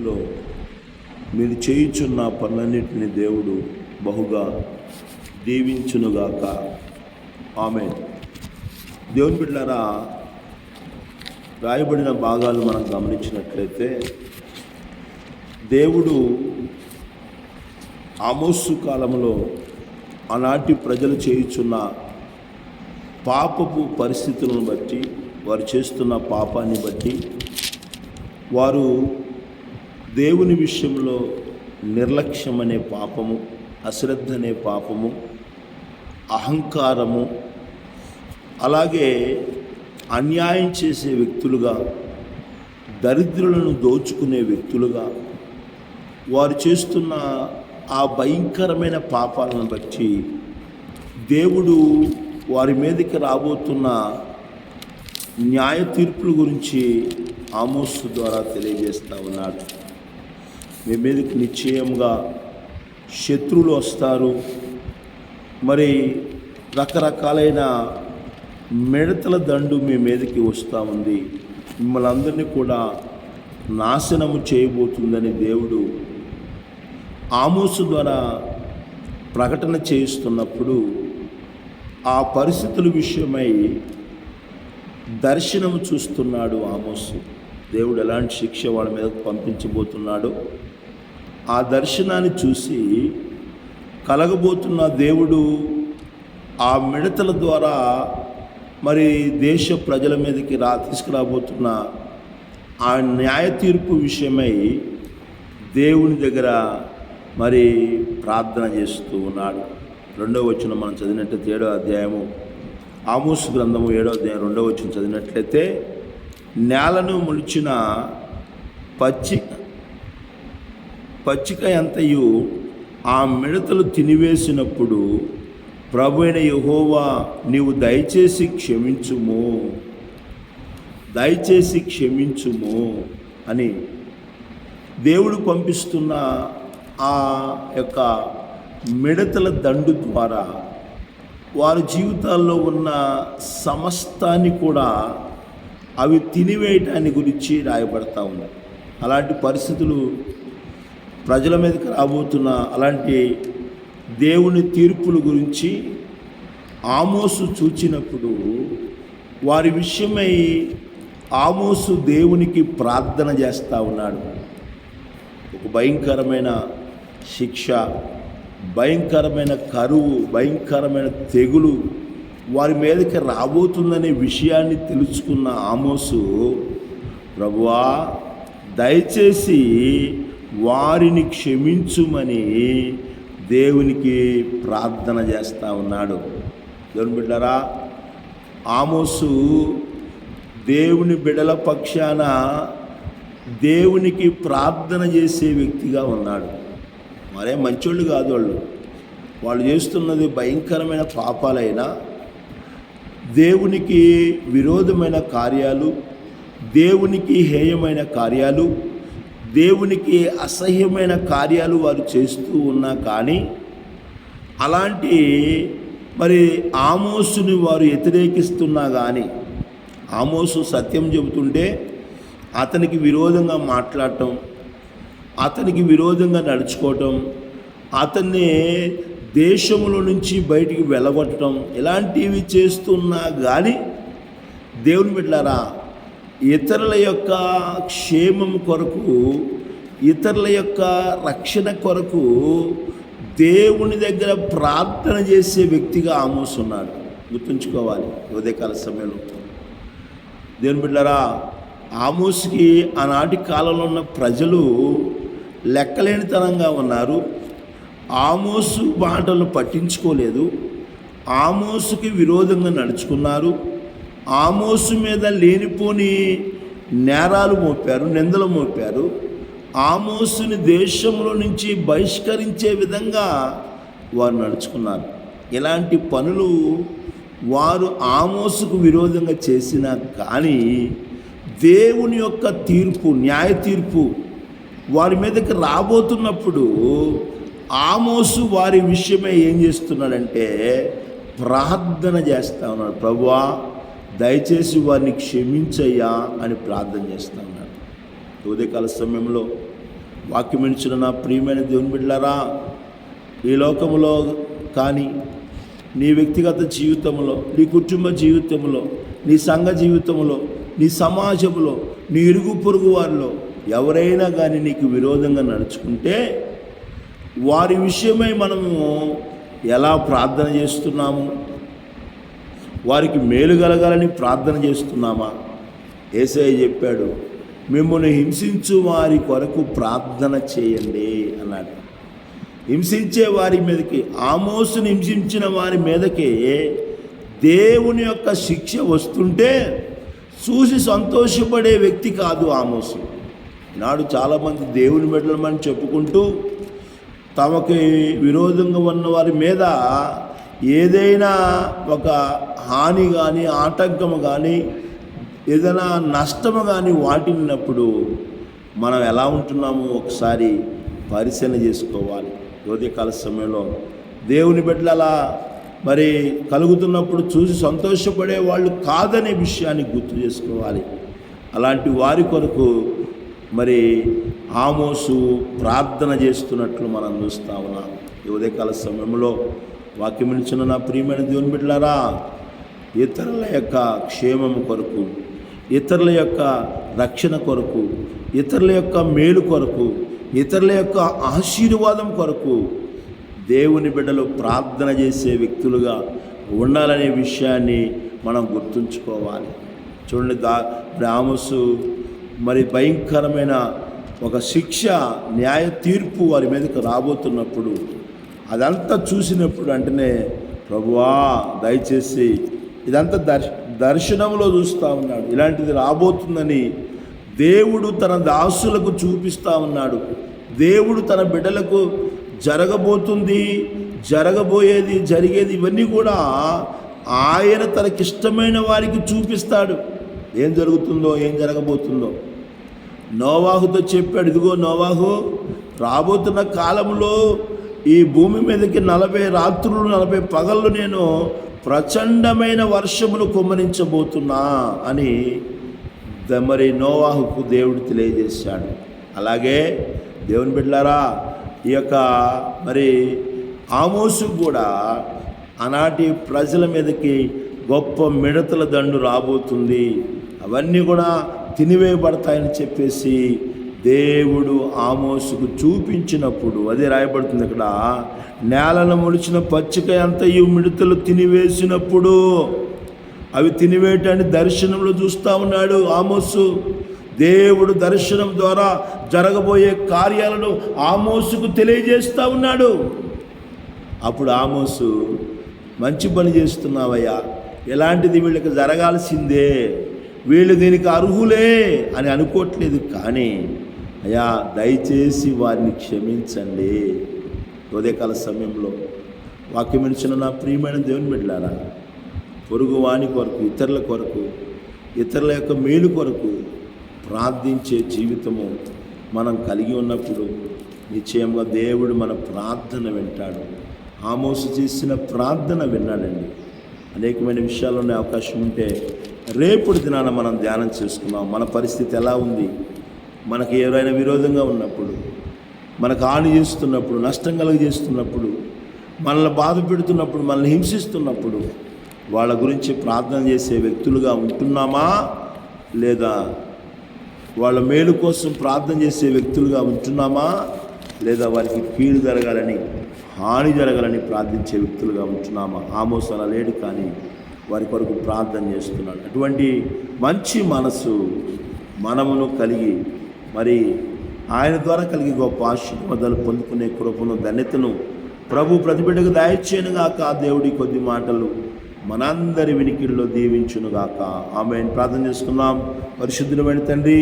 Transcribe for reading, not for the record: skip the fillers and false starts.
రోజుల్లో మీరు చేయుచున్న పనులన్నిటిని దేవుడు బహుగా దీవించునుగాక. ఆమేన్. దేవుని బిడ్డలారా, రాయబడిన భాగాలు మనం గమనించినట్లయితే దేవుడు ఆమోసు కాలంలో ఆనాటి ప్రజలు చేయుచున్న పాపపు పరిస్థితులను బట్టి, వారు చేస్తున్న పాపాన్ని బట్టి, వారు దేవుని విషయంలో నిర్లక్ష్యం అనే పాపము, అశ్రద్ధ అనే పాపము, అహంకారము, అలాగే అన్యాయం చేసే వ్యక్తులుగా, దరిద్రులను దోచుకునే వ్యక్తులుగా వారు చేస్తున్న ఆ భయంకరమైన పాపాలను బట్టి దేవుడు వారి మీదకి రాబోతున్న న్యాయ తీర్పుల గురించి ఆమోసు ద్వారా తెలియజేస్తూ ఉన్నాడు. మీ మీదకి నిశ్చయంగా శత్రువులు వస్తారు, మరి రకరకాలైన మిడతల దండు మీ మీదకి వస్తూ ఉంది, మిమ్మల్ని అందరినీ కూడా నాశనము చేయబోతుందని దేవుడు ఆమోసు ద్వారా ప్రకటన చేయిస్తున్నప్పుడు ఆ పరిస్థితుల విషయమై దర్శనము చూస్తున్నాడు ఆమోసు. దేవుడు ఎలాంటి శిక్ష వాళ్ళ మీద పంపించబోతున్నాడు, ఆ దర్శనాన్ని చూసి కలగబోతున్న దేవుడు ఆ మిడతల ద్వారా మరి దేశ ప్రజల మీదకి తీసుకురాబోతున్న ఆ న్యాయ తీర్పు విషయమై దేవుని దగ్గర మరి ప్రార్థన చేస్తూ ఉన్నాడు. 2వ వచనం మనం చదివినట్లయితే 7వ అధ్యాయము ఆమోసు గ్రంథము 7వ అధ్యాయం 2వ వచనం చదివినట్లయితే, నేలను ములిచిన పచ్చిక అంతయు ఆ మిడతలు తినివేసినప్పుడు ప్రభువైన యెహోవా నీవు దయచేసి క్షమించుము అని దేవుడు పంపిస్తున్న ఆ యొక్క మిడతల దండు ద్వారా వారి జీవితాల్లో ఉన్న సమస్తాన్ని కూడా అవి తినివేయటాన్ని గురించి రాయబడతా ఉన్నాయి. అలాంటి పరిస్థితులు ప్రజల మీదకి రాబోతున్న అలాంటి దేవుని తీర్పుల గురించి ఆమోసు చూచినప్పుడు వారి విషయమై ఆమోసు దేవునికి ప్రార్థన చేస్తూ ఉన్నాడు. ఒక భయంకరమైన శిక్ష, భయంకరమైన కరువు, భయంకరమైన తెగులు వారి మీదకి రాబోతుందనే విషయాన్ని తెలుసుకున్న ఆమోసు, ప్రభువా దయచేసి వారిని క్షమించుమని దేవునికి ప్రార్థన చేస్తూ ఉన్నాడు. దేవుని బిడ్డలారా, ఆమోసు దేవుని బిడ్డల పక్షాన దేవునికి ప్రార్థన చేసే వ్యక్తిగా ఉన్నాడు. మరే మంచోళ్ళు కాదు వాళ్ళు చేస్తున్నది భయంకరమైన పాపాలైనా, దేవునికి విరోధమైన కార్యాలు, దేవునికి హేయమైన కార్యాలు, దేవునికి అసహ్యమైన కార్యాలు వారు చేస్తూ ఉన్నా కానీ అలాంటి మరి ఆమోసుని వారు వ్యతిరేకిస్తున్నా కానీ, ఆమోసు సత్యం చెబుతుంటే అతనికి విరోధంగా మాట్లాడటం, అతనికి విరోధంగా నడుచుకోవటం, అతన్ని దేశంలో నుంచి బయటికి వెళ్ళగొట్టడం, ఇలాంటివి చేస్తున్నా కానీ దేవుని బిడ్డలారా, ఇతరుల యొక్క క్షేమం కొరకు, ఇతరుల యొక్క రక్షణ కొరకు దేవుని దగ్గర ప్రార్థన చేసే వ్యక్తిగా ఆమోసు ఉన్నాడు. గుర్తుంచుకోవాలి ఉదయకాల సమయంలో. దేవుని బిడ్డలారా, ఆమోసుకి ఆనాటి కాలంలో ఉన్న ప్రజలు లెక్కలేనితనంగా ఉన్నారు. ఆమోసు మాటలను పట్టించుకోలేదు, ఆమోసుకి విరోధంగా నడుచుకున్నారు, ఆమోసు మీద లేనిపోని నేరాలు మోపారు, నిందలు మోపారు. ఆమోసుని దేశంలో నుంచి బహిష్కరించే విధంగా వారు నడుచుకున్నారు. ఇలాంటి పనులు వారు ఆమోసుకు విరోధంగా చేసినా కానీ దేవుని యొక్క తీర్పు, న్యాయ తీర్పు వారి మీదకి రాబోతున్నప్పుడు ఆమోసు వారి విషయమై ఏం చేస్తున్నాడంటే ప్రార్థన చేస్తూ ఉన్నాడు. ప్రభువా దయచేసి వారిని క్షమించయ్యా అని ప్రార్థన చేస్తూ ఉన్నాడు. ఉదయకాల సమయంలో వాక్యమించిన నా ప్రియమైన దేవుని బిడ్డలారా, ఈ లోకములో కానీ, నీ వ్యక్తిగత జీవితంలో, నీ కుటుంబ జీవితంలో, నీ సంఘ జీవితంలో, నీ సమాజంలో, నీ ఇరుగు పొరుగు వారిలో ఎవరైనా కానీ నీకు విరోధంగా నడుచుకుంటే వారి విషయమై మనము ఎలా ప్రార్థన చేస్తున్నాము? వారికి మేలు కలగాలని ప్రార్థన చేస్తున్నామా? యేసయ్య చెప్పాడు, మిమ్మల్ని హింసించు వారి కొరకు ప్రార్థన చేయండి అన్నాడు. హింసించే వారి మీదకి, ఆమోసుని హింసించిన వారి మీదకే దేవుని యొక్క శిక్ష వస్తుంటే చూసి సంతోషపడే వ్యక్తి కాదు ఆమోసు. నాడు చాలామంది దేవుని బిడ్డలమని చెప్పుకుంటూ తమకి విరోధంగా ఉన్న వారి మీద ఏదైనా ఒక హాని కానీ, ఆటంకము కానీ, ఏదైనా నష్టము కానీ వాటిల్లినప్పుడు మనం ఎలా ఉంటున్నామో ఒకసారి పరిశీలన చేసుకోవాలి. ఉదయకాల సమయంలో దేవుని బిడ్డలు అలా మరి కలుగుతున్నప్పుడు చూసి సంతోషపడే వాళ్ళు కాదనే విషయాన్ని గుర్తు చేసుకోవాలి. అలాంటి వారి కొరకు మరి ఆమోసు ప్రార్థన చేస్తున్నట్లు మనం చూస్తూ ఉన్నాం. ఈ ఉదయకాల సమయంలో వాక్యమిచ్చిన నా ప్రియమైన దేవుని బిడ్డలారా, ఇతరుల యొక్క క్షేమం కొరకు, ఇతరుల యొక్క రక్షణ కొరకు, ఇతరుల యొక్క మేలు కొరకు, ఇతరుల యొక్క ఆశీర్వాదం కొరకు దేవుని బిడ్డలు ప్రార్థన చేసే వ్యక్తులుగా ఉండాలనే విషయాన్ని మనం గుర్తుంచుకోవాలి. చూడండి, ఆమోసు మరి భయంకరమైన ఒక శిక్ష, న్యాయ తీర్పు వారి మీదకి రాబోతున్నప్పుడు అదంతా చూసినప్పుడు అంటేనే, ప్రభువా దయచేసి, ఇదంతా దర్శనంలో చూస్తూ ఉన్నాడు, ఇలాంటిది రాబోతుందని దేవుడు తన దాసులకు చూపిస్తూ ఉన్నాడు. దేవుడు తన బిడ్డలకు జరగబోతుంది, జరగబోయేది, జరిగేది ఇవన్నీ కూడా ఆయన తనకిష్టమైన వారికి చూపిస్తాడు. ఏం జరుగుతుందో, ఏం జరగబోతుందో నోవాహుతో చెప్పాడు. ఇదిగో నోవాహు, రాబోతున్న కాలంలో ఈ భూమి మీదకి 40 రాత్రులు 40 పగళ్ళు నేను ప్రచండమైన వర్షమును కుమ్మరించబోతున్నా అని మరి నోవాహుకు దేవుడు తెలియజేశాడు. అలాగే దేవుని బిడ్డలారా, ఈ యొక్క మరి ఆమోసు కూడా ఆనాటి ప్రజల మీదకి గొప్ప మిడతల దండు రాబోతుంది, అవన్నీ కూడా తినివేయబడతాయని చెప్పేసి దేవుడు ఆమోసుకు చూపించినప్పుడు, అదే రాయబడుతుంది ఇక్కడ, నేలను మొలిచిన పచ్చిక అంతయు మిడతలు తినివేసినప్పుడు అవి తినివేయటాన్ని దర్శనంలో చూస్తూ ఉన్నాడు ఆమోసు. దేవుడు దర్శనం ద్వారా జరగబోయే కార్యాలను ఆమోసుకు తెలియజేస్తూ ఉన్నాడు. అప్పుడు ఆమోసు, మంచి పని చేస్తున్నావయ్యా, ఎలాంటిది వీళ్ళకి జరగాల్సిందే, వీళ్ళు దీనికి అర్హులే అని అనుకోవట్లేదు, కానీ అయ్యా దయచేసి వారిని క్షమించండి. ఉదయకాల సమయంలో వాక్యమిచ్చిన నా ప్రియమైన దేవుని బిడ్డలారా, పొరుగు వాని కొరకు, ఇతరుల కొరకు, ఇతరుల యొక్క మేలు కొరకు ప్రార్థించే జీవితము మనం కలిగి ఉన్నప్పుడు నిశ్చయంగా దేవుడు మన ప్రార్థన వింటాడు. ఆమోసు చేసిన ప్రార్థన విన్నాడండి. అనేకమైన విషయాల్లోనే అవకాశం ఉంటే రేపటి దినాన మనం ధ్యానం చేసుకున్నాం. మన పరిస్థితి ఎలా ఉంది, మనకి ఎవరైనా విరోధంగా ఉన్నప్పుడు, మనకు హాని చేస్తున్నప్పుడు, నష్టం కలుగజేస్తున్నప్పుడు, మనల్ని బాధ పెడుతున్నప్పుడు, మనల్ని హింసిస్తున్నప్పుడు వాళ్ళ గురించి ప్రార్థన చేసే వ్యక్తులుగా ఉంటున్నామా, లేదా వాళ్ళ మేలు కోసం ప్రార్థన చేసే వ్యక్తులుగా ఉంటున్నామా, లేదా వారికి కీడు జరగాలని, హాని జరగాలని ప్రార్థించే వ్యక్తులుగా ఉంటున్నామా? ఆమోసు అలా లేడు, కానీ వారి కొరకు ప్రార్థన చేస్తున్నాడు. అటువంటి మంచి మనసు మనమును కలిగి మరి ఆయన ద్వారా కలిగి గొప్ప ఆశీర్వాదాలు పొందుకునే కృపను, ధన్యతను ప్రభు ప్రతిబిడ్డకు దయచేయనుగాక. దేవుడి కొద్ది మాటలు మనందరి వినికిడిలో దీవించునుగాక. ఆమేన్. ప్రార్థన చేసుకుందాం. పరిశుద్ధుడైన తండ్రి,